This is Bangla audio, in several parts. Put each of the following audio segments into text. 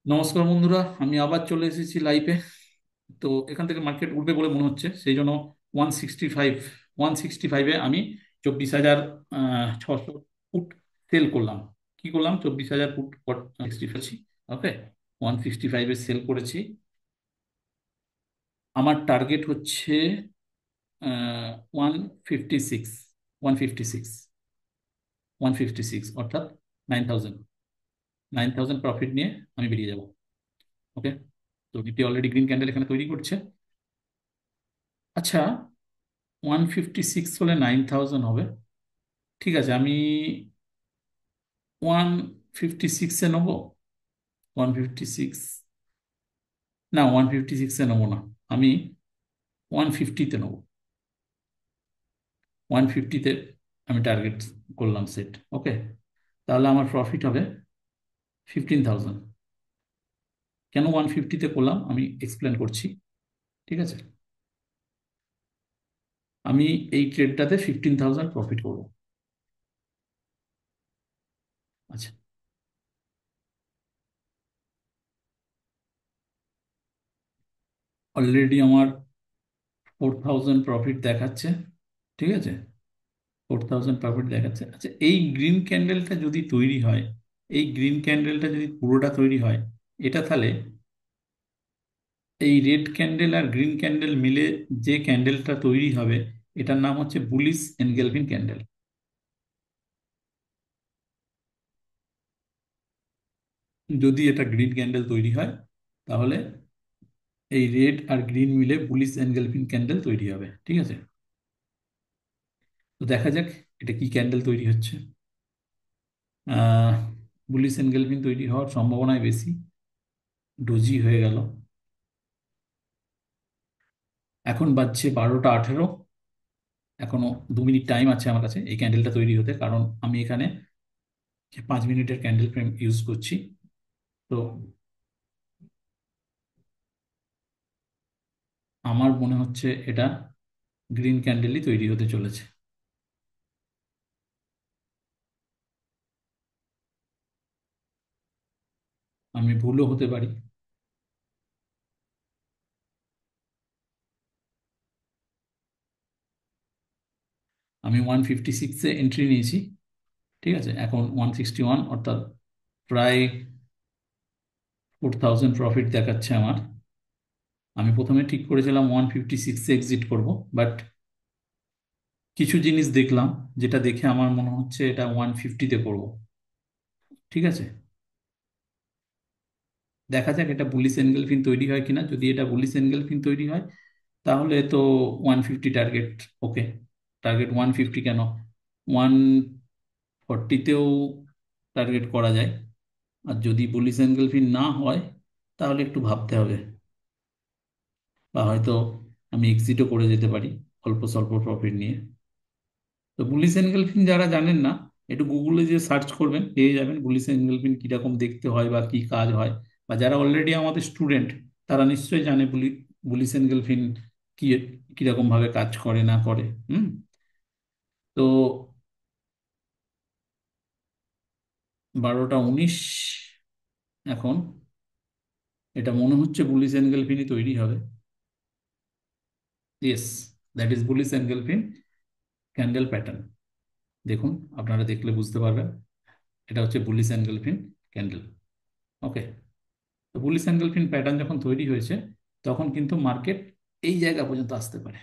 নমস্কার বন্ধুরা, আমি আবার চলে এসেছি লাইভে। তো এখান থেকে মার্কেট উঠবে বলে মনে হচ্ছে, সেই জন্য 165 165-এ আমি 24,000 ছশো ফুট সেল করলাম। কি করলাম? 24,000 ফুট সিক্সটি ফেলছি। ওকে, 165-এ সেল করেছি। আমার টার্গেট হচ্ছে 156, 156, 156 অর্থাৎ 9,000। 9,000 প্রফিট নিয়ে আমি বেরিয়ে যাব। ওকে, তো নিফটি অলরেডি গ্রিন ক্যান্ডেল এখানে তৈরি করছে। আচ্ছা, 156 হলে 9,000 হবে। ঠিক আছে, আমি 156-এ নেবো। 156, না, 156-এ নেবো না। আমি 150-তে নেবো। 150-তে আমি টার্গেট করলাম সেট। ওকে, তাহলে আমার প্রফিট হবে 15,000। কেন 150-তে করলাম আমি এক্সপ্লেন করছি। ঠিক আছে, আমি এই ট্রেডটাতে 15,000 প্রফিট করবো। আচ্ছা, অলরেডি আমার 4,000 প্রফিট দেখাচ্ছে। ঠিক আছে, 4,000 প্রফিট দেখাচ্ছে। আচ্ছা, এই গ্রিন ক্যান্ডেলটা যদি তৈরি হয়, এই গ্রিন ক্যান্ডেলটা যদি পুরোটা তৈরি হয়, এটা তাহলে এই রেড ক্যান্ডেল আর গ্রিন ক্যান্ডেল মিলে যে ক্যান্ডেলটা তৈরি হবে, এটার নাম হচ্ছে বুলিশ এনগেলফিন ক্যান্ডেল। যদি এটা গ্রিন ক্যান্ডেল তৈরি হয়, তাহলে এই রেড আর গ্রিন মিলে বুলিশ এনগেলফিন ক্যান্ডেল তৈরি হবে। ঠিক আছে, তো দেখা যাক এটা কি ক্যান্ডেল তৈরি হচ্ছে। আহ বুলিশ এনগেলফিন তৈরি হওয়ার সম্ভাবনাই বেশি। ডোজি হয়ে গেল। এখন বাজছে 12টা 18। এখনো 2 মিনিট টাইম আছে আমার কাছে এই ক্যান্ডেলটা তৈরি হতে, কারণ আমি এখানে 5 মিনিটের ক্যান্ডেল ফ্রেম ইউজ করছি। তো আমার মনে হচ্ছে এটা গ্রিন ক্যান্ডেলই তৈরি হতে চলেছে। আমি ভুলও হতে পারি। আমি 156-এ এন্ট্রি নিয়েছি। ঠিক আছে, এখন 161, অর্থাৎ প্রায় 4,000 প্রফিট দেখাচ্ছে আমার। আমি প্রথমে ঠিক করেছিলাম 156-এ এক্সিট করব, বাট কিছু জিনিস দেখলাম, যেটা দেখে আমার মনে হচ্ছে এটা 150-তে করব। ঠিক আছে, দেখা যাক এটা বুলিশ এনগেলফিন তৈরি হয় কিনা। যদি এটা বুলিশ এনগেলফিন তৈরি হয়, তাহলে তো 150 টার্গেট। ওকে, টার্গেট 150 কেন, 140-তেও টার্গেট করা যায়। আর যদি বুলিশ এনগেলফিন না হয়, তাহলে একটু ভাবতে হবে, বা হয়তো আমি এক্সিটও করে যেতে পারি অল্প স্বল্প প্রফিট নিয়ে। তো বুলিশ এনগেলফিন যারা জানেন না, একটু গুগলে যে সার্চ করবেন পেয়ে যাবেন বুলিশ এনগেলফিন কিরকম দেখতে হয় বা কি কাজ হয়। বা যারা অলরেডি আমাদের স্টুডেন্ট, তারা নিশ্চয়ই জানে বুলিশ এনগেলফিন কি, কিরকম ভাবে কাজ করে না করে। হুম, তো 12টা 19 এখন। এটা মনে হচ্ছে বুলিশ এনগেলফিনই তৈরি হবে। Yes, that is bullish engulfing candle pattern. দেখুন, আপনারা দেখলে বুঝতে পারবেন এটা হচ্ছে বুলিশ এনগেলফিন ক্যান্ডেল। ওকে, তো বুলিশ এনগেলফিন প্যাটার্ন যখন তৈরি হয়েছে, তখন কিন্তু মার্কেট এই জায়গা পর্যন্ত আসতে পারে।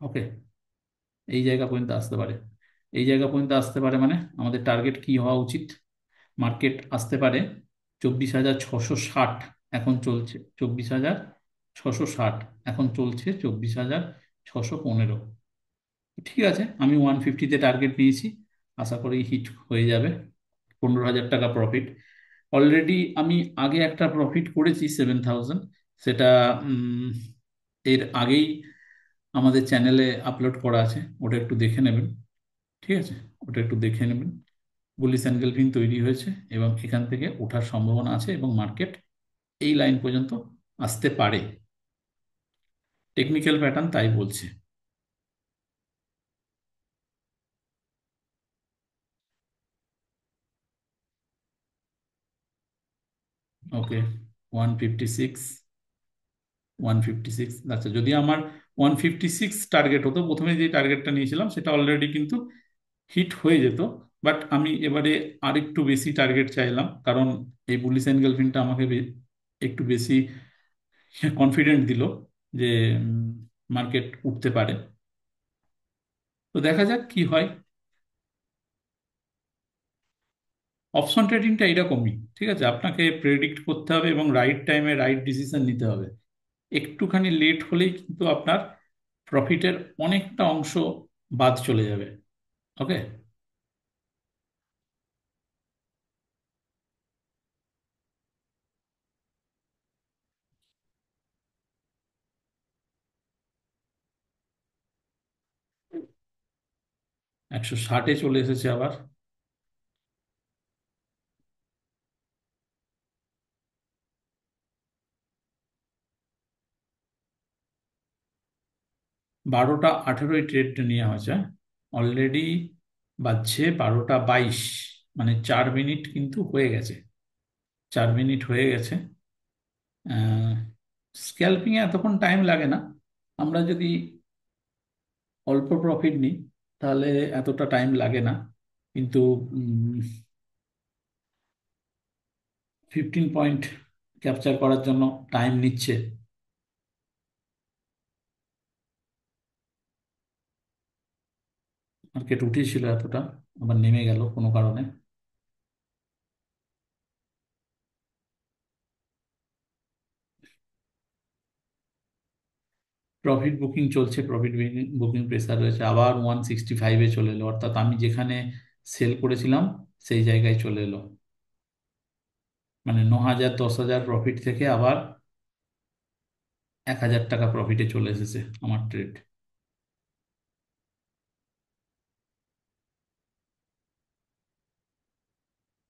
ওকে, এই জায়গা পর্যন্ত আসতে পারে। এই জায়গা পর্যন্ত আসতে পারে মানে আমাদের টার্গেট কি হওয়া উচিত? মার্কেট আসতে পারে 24,660। এখন চলছে 24,660, এখন চলছে 24,615। ঠিক আছে, আমি 150-তে টার্গেট নিয়েছি। আশা করি হিট হয়ে যাবে। 15,000 টাকা প্রফিট। অলরেডি আমি আগে একটা প্রফিট করেছি 7,000। সেটা উম, এর আগেই আমাদের চ্যানেলে আপলোড করা আছে, ওটা একটু দেখে নেবেন। ঠিক আছে, ওটা একটু দেখে নেবেন। বুলিশ এনগেলফিন তৈরি হয়েছে এবং এখান থেকে ওঠার সম্ভাবনা আছে, এবং মার্কেট এই লাইন পর্যন্ত আসতে পারে। টেকনিক্যাল প্যাটার্ন তাই বলছে। ওকে, 156, 156। আচ্ছা, যদি আমার 156 টার্গেট হতো, প্রথমে যে টার্গেটটা নিয়েছিলাম সেটা অলরেডি কিন্তু হিট হয়ে যেত। বাট আমি এবারে আরেকটু বেশি টার্গেট চাইলাম, কারণ এই বুলিশ এনগেলফিনটা আমাকে একটু বেশি কনফিডেন্ট দিল যে মার্কেট উঠতে পারে। তো দেখা যাক কি হয়। অপশন ট্রেডিংটা এরকমই, ঠিক আছে? আপনাকে প্রেডিক্ট করতে হবে এবং রাইট টাইমে রাইট ডিসিশন নিতে হবে। একটুখানি লেট হলেই কিন্তু আপনার প্রফিটের অনেকটা অংশ বাদ চলে যাবে। ওকে। 160-এ চলে এসেছে আবার। 12টা 18 ট্রেডটা নেওয়া হয়েছে। অলরেডি বাজছে 12টা 22, মানে 4 মিনিট কিন্তু হয়ে গেছে। 4 মিনিট হয়ে গেছে। স্ক্যাল্পিং এ এতক্ষণ টাইম লাগে না। আমরা যদি অল্প প্রফিট নিই তাহলে এতটা টাইম লাগে না, কিন্তু 15 পয়েন্ট ক্যাপচার করার জন্য টাইম নিচ্ছে। মার্কেট উঠেছিল এতটা, আবার নেমে গেল কোনো কারণে। প্রফিট বুকিং চলছে, প্রফিট বুকিং প্রেসার রয়েছে, আবার 165-এ চলে এলো, অর্থাৎ আমি যেখানে সেল করেছিলাম সেই জায়গায় চলে এলো। মানে 9,000 10,000 প্রফিট থেকে আবার 1,000 টাকা প্রফিটে চলে এসেছে আমার ট্রেড।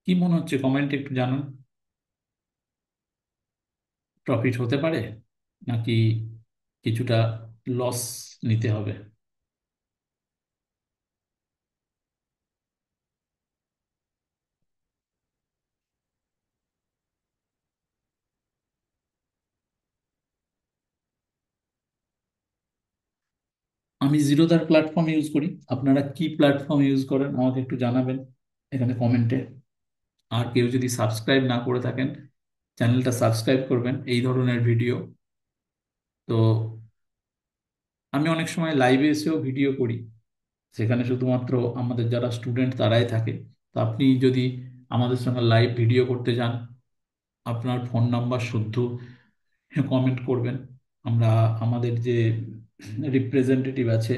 কি মনে হচ্ছে কমেন্টে একটু জানান। প্রফিট হতে পারে নাকি কিছুটা লস নিতে হবে? আমি জিরোদার প্ল্যাটফর্ম ইউজ করি। আপনারা কি প্ল্যাটফর্ম ইউজ করেন আমাকে একটু জানাবেন এখানে কমেন্টে। আর কেউ যদি সাবস্ক্রাইব না করে থাকেন, চ্যানেলটা সাবস্ক্রাইব করবেন এই ধরনের ভিডিও। তো আমি অনেক সময় লাইভে এসেও ভিডিও করি, সেখানে শুধুমাত্র আমাদের যারা স্টুডেন্ট তারাই থাকে। তো আপনি যদি আমাদের সঙ্গে লাইভ ভিডিও করতে চান, আপনার ফোন নাম্বার শুদ্ধ কমেন্ট করবেন। আমরা, আমাদের যে রিপ্রেজেন্টেটিভ আছে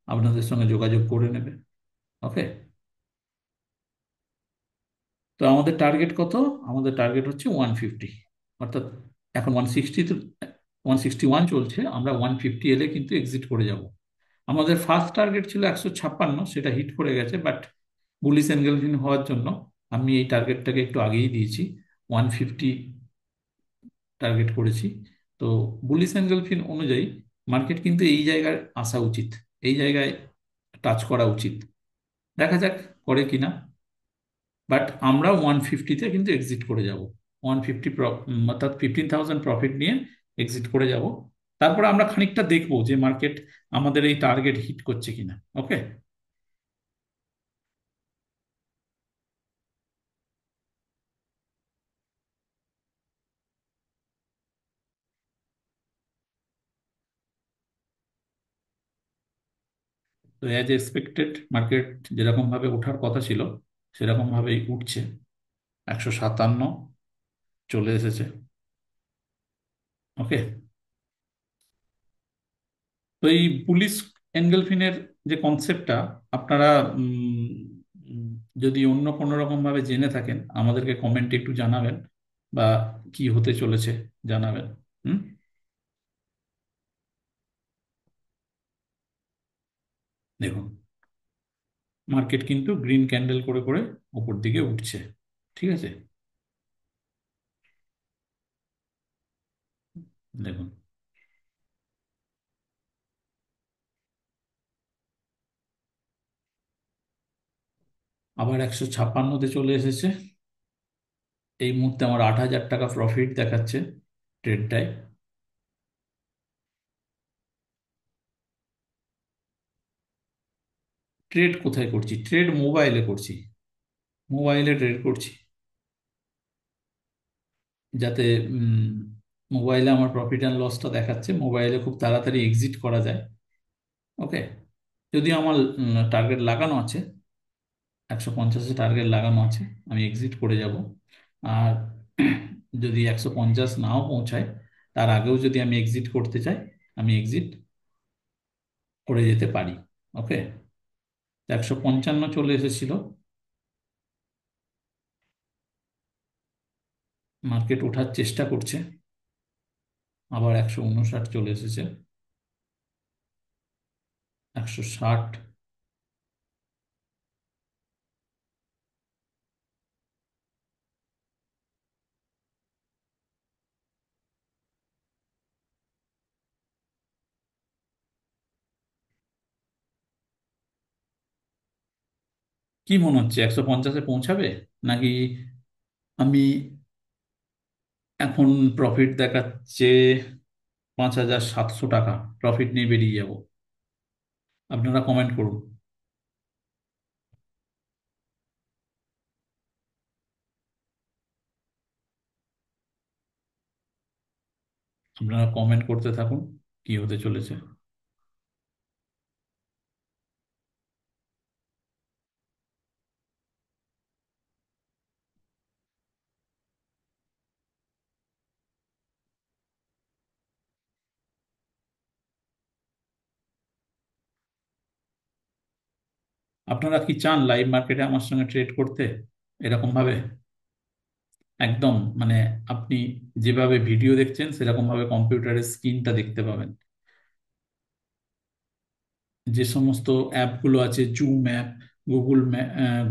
আপনাদের সঙ্গে যোগাযোগ করে নেবে। ওকে। তো আমাদের টার্গেট কত? আমাদের টার্গেট হচ্ছে 150, অর্থাৎ এখন 160, 161 চলছে, আমরা 150 এলে কিন্তু এক্সিট করে যাব। আমাদের ফার্স্ট টার্গেট ছিল 156, সেটা হিট করে গেছে, বাট বুলিশ এনগেলফিন হওয়ার জন্য আমি এই টার্গেটটাকে একটু আগেই দিয়েছি, 150 টার্গেট করেছি। তো বুলিশ এনগেলফিন অনুযায়ী মার্কেট কিন্তু এই জায়গায় আসা উচিত, এই জায়গায় টাচ করা উচিত। দেখা যাক করে কিনা। বাট আমরা 150-তে কিন্তু এক্সিট করে যাব। 150, অর্থাৎ 15,000 প্রফিট নিয়ে এক্সিট করে যাব। তারপরে আমরা খানিকটা দেখবো যে মার্কেট আমাদের এই টার্গেট হিট করছে কিনা। ওকে। তো অ্যাজ এক্সপেক্টেড মার্কেট যেরকম ভাবে ওঠার কথা ছিল সেরকম ভাবেই উঠছে। 157 চলে এসেছে। ওকে। তো এই পুলিশ এনগেলফিনের যে কনসেপ্টটা আপনারা উম, উম, যদি অন্য কোনো রকম ভাবে জেনে থাকেন আমাদেরকে কমেন্টে একটু জানাবেন, বা কি হতে চলেছে জানাবেন। হুম। দেখুন, মার্কেট কিন্তু গ্রিন ক্যান্ডেল করে করে উপর দিকে উঠছে। ঠিক আছে। দেখুন, আবার 156-তে চলে এসেছে। এই মুহূর্তে আমার 8,000 টাকা প্রফিট দেখাচ্ছে ট্রেডটায়। ট্রেড কোথায় করছি? ট্রেড মোবাইলে করছি। মোবাইলে ট্রেড করছি, যাতে মোবাইলে আমার প্রফিট অ্যান্ড লসটা দেখাচ্ছে, মোবাইলে খুব তাড়াতাড়ি এক্সিট করা যায়। ওকে, যদি আমার টার্গেট লাগানো আছে, 150-এ টার্গেট লাগানো আছে, আমি এক্সিট করে যাব। আর যদি 150 নাও পৌঁছায়, তার আগেও যদি আমি এক্সিট করতে চাই, আমি এক্সিট করে যেতে পারি। ওকে, 155 চলে এসেছিল, মার্কেট ওঠার চেষ্টা করছে, আবার 159 চলে এসেছে, 160। কি মনে হচ্ছে 150-এ পৌঁছাবে, নাকি আমি এখন প্রফিট দেখাচ্ছে 5,700 টাকা, প্রফিট নিয়ে বেরিয়ে যাব? আপনারা কমেন্ট করুন। আপনারা কমেন্ট করতে থাকুন কি হতে চলেছে। আপনারা কি চান লাইভ মার্কেটে আমার সঙ্গে ট্রেড করতে এরকম ভাবে? একদম, মানে আপনি যেভাবে ভিডিও দেখছেন সেরকম ভাবে কম্পিউটারের স্ক্রিনটা দেখতে পাবেন। যে সমস্ত অ্যাপগুলো আছে, জুম অ্যাপ,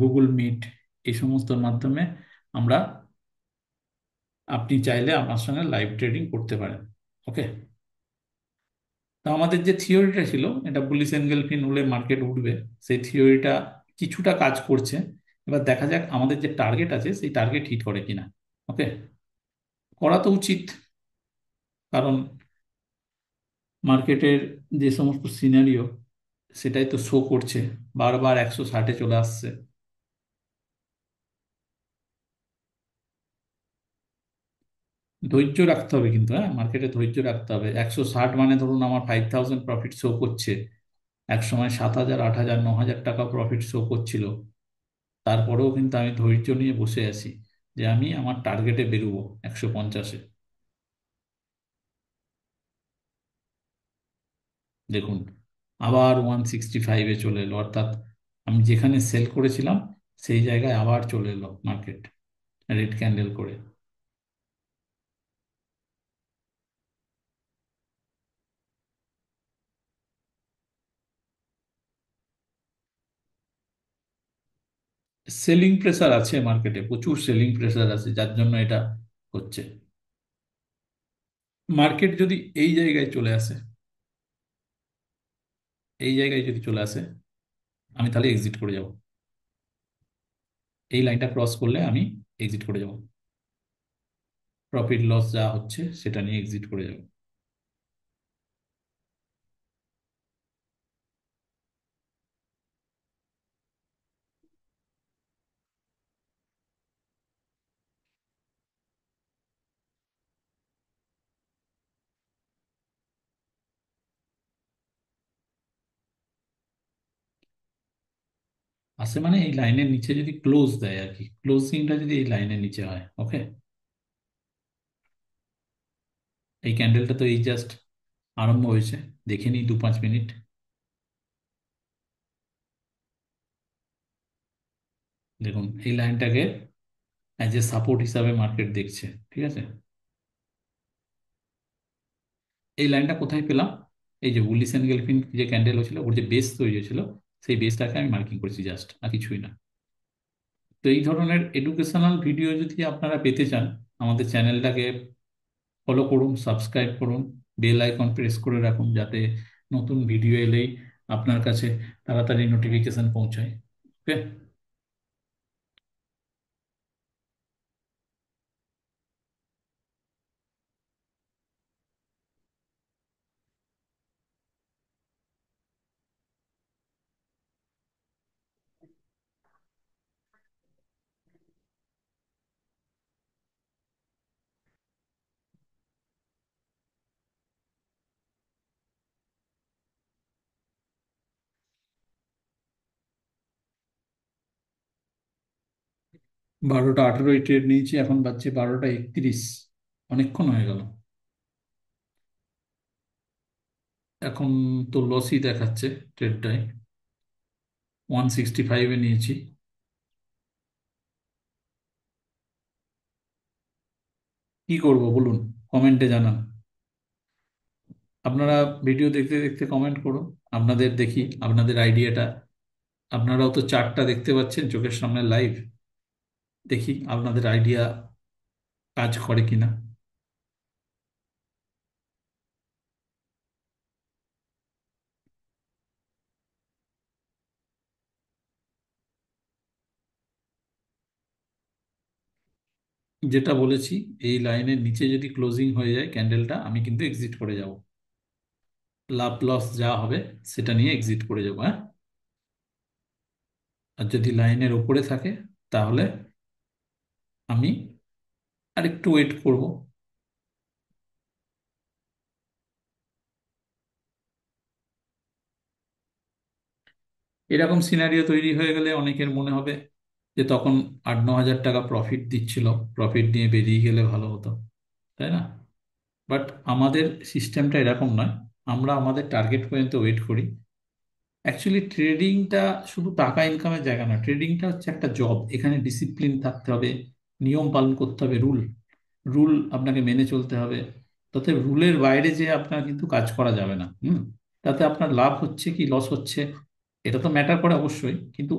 গুগল মিট, এই সমস্তর মাধ্যমে আমরা, আপনি চাইলে আমার সঙ্গে লাইভ ট্রেডিং করতে পারেন। ওকে, তো আমাদের যে থিওরিটা ছিল, এটা বুলিশ এনগেলফিন হলে মার্কেট উঠবে, সেই থিওরিটা কিছুটা কাজ করছে। এবার দেখা যাক আমাদের যে টার্গেট আছে সেই টার্গেট হিট করে কিনা। ওকে, করা তো উচিত, কারণ মার্কেটের যে সমস্ত সিনারিও সেটাই তো শো করছে, বারবার 160-এ চলে আসছে। ধৈর্য রাখতে হবে কিন্তু, হ্যাঁ, মার্কেটে ধৈর্য রাখতে হবে। 160 মানে ধরুন আমার 5,000 প্রফিট শো করছে, এক সময় 7,000, 8,000, 9,000 টাকা প্রফিট শো করছিল। তারপরেও কিন্তু আমি ধৈর্য নিয়ে বসে আছি যে আমি আমার টার্গেটে বেরোবো 150-এ। দেখুন, আবার 165-এ চলে এলো, অর্থাৎ আমি যেখানে সেল করেছিলাম সেই জায়গায় আবার চলে এলো মার্কেট, রেড ক্যান্ডেল করে। সেলিং প্রেসার আছে মার্কেটে, প্রচুর সেলিং প্রেসার আছে, যার জন্য এটা হচ্ছে। মার্কেট যদি এই জায়গায় চলে আসে, এই জায়গায় যদি চলে আসে, আমি তাহলে এক্সিট করে যাব। এই লাইনটা ক্রস করলে আমি এক্সিট করে যাব, প্রফিট লস যা হচ্ছে সেটা নিয়ে এক্সিট করে যাব। আসে মানে এই লাইনের নিচে যদি ক্লোজ দেয় আর কি, ক্লোজিংটা যদি এই লাইনের নিচে হয়। ওকে, এই ক্যান্ডেলটা তো এই জাস্ট আরম্ভ হয়েছে, দেখে নিই 2-5 মিনিট। দেখুন এই লাইনটাকে অ্যাজ এ সাপোর্ট হিসাবে মার্কেট দেখছে, ঠিক আছে। এই লাইনটা কোথায় পেলাম? এই যে বুলিশ এন্ড গেলফিন যে ক্যান্ডেল হয়েছিল, ওর যে বেস তৈরি হয়েছিল, সেই বেসটাকে আমি মার্কিং করেছি জাস্ট, আর কিছুই না। তো এই ধরনের এডুকেশনাল ভিডিও যদি আপনারা পেতে চান, আমাদের চ্যানেলটাকে ফলো করুন, সাবস্ক্রাইব করুন, বেল আইকন প্রেস করে রাখুন, যাতে নতুন ভিডিও এলেই আপনার কাছে তাড়াতাড়ি নোটিফিকেশন পৌঁছায়। ওকে। 12টা 18 ট্রেড নিয়েছি, এখন বাজছে 12টা 31। অনেকক্ষণ হয়ে গেল। এখন তো লসই দেখাচ্ছে ট্রেডটায়। 165-এ নিয়েছি। কি করব বলুন, কমেন্টে জানান। আপনারা ভিডিও দেখতে দেখতে কমেন্ট করুন, আপনাদের দেখি আপনাদের আইডিয়াটা। আপনারাও তো চার্টটা দেখতে পাচ্ছেন চোখের সামনে লাইভ। দেখি আপনাদের আইডিয়া কাজ করে কিনা। যেটা বলেছি, এই লাইনের নিচে যদি ক্লোজিং হয়ে যায় ক্যান্ডেলটা, আমি কিন্তু এক্সিট করে যাব। লাভ লস যা হবে সেটা নিয়ে এক্সিট করে যাবো, হ্যাঁ। আর যদি লাইনের উপরে থাকে তাহলে আমি আরেকটু ওয়েট করব। এরকম সিনারিও তৈরি হয়ে গেলে অনেকের মনে হবে যে তখন 8-9 হাজার টাকা প্রফিট দিচ্ছিল, প্রফিট নিয়ে বেরিয়ে গেলে ভালো হতো, তাই না? বাট আমাদের সিস্টেমটা এরকম নয়। আমরা আমাদের টার্গেট পর্যন্ত ওয়েট করি। অ্যাকচুয়ালি ট্রেডিংটা শুধু টাকা ইনকামের জায়গা না, ট্রেডিংটা হচ্ছে একটা জব। এখানে ডিসিপ্লিন থাকতে হবে, নিয়ম পালন করতে হবে, রুল রুল আপনাকে মেনে চলতে হবে। তাতে রুলের বাইরে যে আপনার কিন্তু কাজ করা যাবে না। তাতে আপনার লাভ হচ্ছে কি লস হচ্ছে এটা তো ম্যাটার করে অবশ্যই, কিন্তু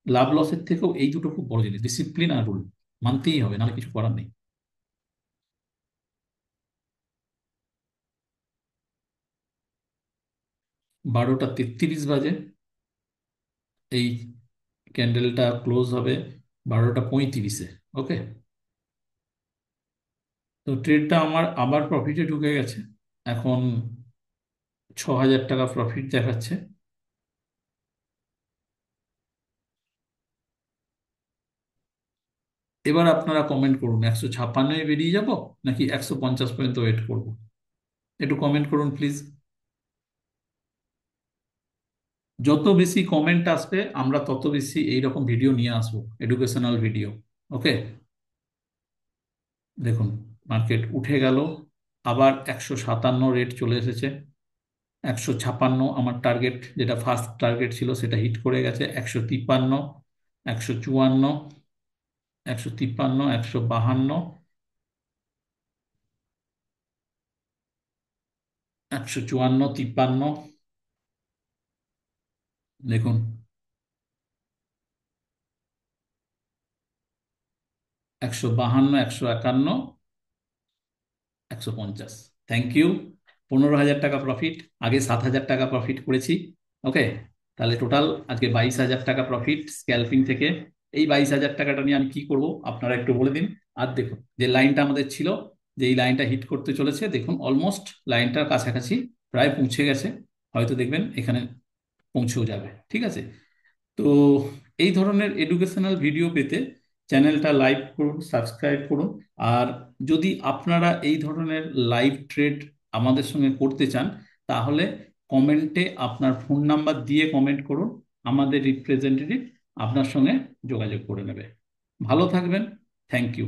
লাভ লসের থেকেও এই দুটো খুব বড় জিনিস, ডিসিপ্লিন আর রুল। মানতেই হবে, নাহলে কিছু করার নেই। 12টা 33 বাজে। এই ক্যান্ডেলটা ক্লোজ হবে 12টা 35-এ। ওকে। তো ট্রেডটা আমার আবার প্রফিটে ঢুকে গেছে। এখন 6 হাজার টাকা প্রফিট দেখাচ্ছে। এবার আপনারা কমেন্ট করুন, 156-এ বেরিয়ে যাব নাকি 150 পর্যন্ত ওয়েট করব? একটু কমেন্ট করুন প্লিজ। যত বেশি কমেন্ট আসবে আমরা তত বেশি এইরকম ভিডিও নিয়ে আসবো, এডুকেশনাল ভিডিও। ওকে। দেখুন, মার্কেট উঠে গেল, আবার 157 রেট চলে এসেছে। 156 আমার টার্গেট, যেটা ফার্স্ট টার্গেট ছিল সেটা হিট করে গেছে। 153, 154, 153, 152, 154, 53। দেখুন, 152, 151, 150। Thank you. 15 হাজার টাকা প্রফিট। আগে 7 হাজার টাকা প্রফিট করেছি। ওকে। তাহলে টোটাল আজকে 22 হাজার টাকা প্রফিট স্ক্যালপিং থেকে। এই 22 হাজার টাকাটা নিয়ে আমি কি করব আপনারা একটু বলে দিন। আর দেখুন, যে লাইনটা আমাদের ছিল, যে এই লাইনটা হিট করতে চলেছে, দেখুন অলমোস্ট লাইনটার কাছাকাছি প্রায় পৌঁছে গেছে। হয়তো দেখবেন এখানে পৌঁছেও যাবে, ঠিক আছে। তো এই ধরনের এডুকেশনাল ভিডিও পেতে চ্যানেলটা লাইক করুন, সাবস্ক্রাইব করুন। আর যদি আপনারা এই ধরনের লাইভ ট্রেড আমাদের সঙ্গে করতে চান, তাহলে কমেন্টে আপনার ফোন নাম্বার দিয়ে কমেন্ট করুন। আমাদের রিপ্রেজেন্টেটিভ আপনার সঙ্গে যোগাযোগ করে নেবে। ভালো থাকবেন। Thank you.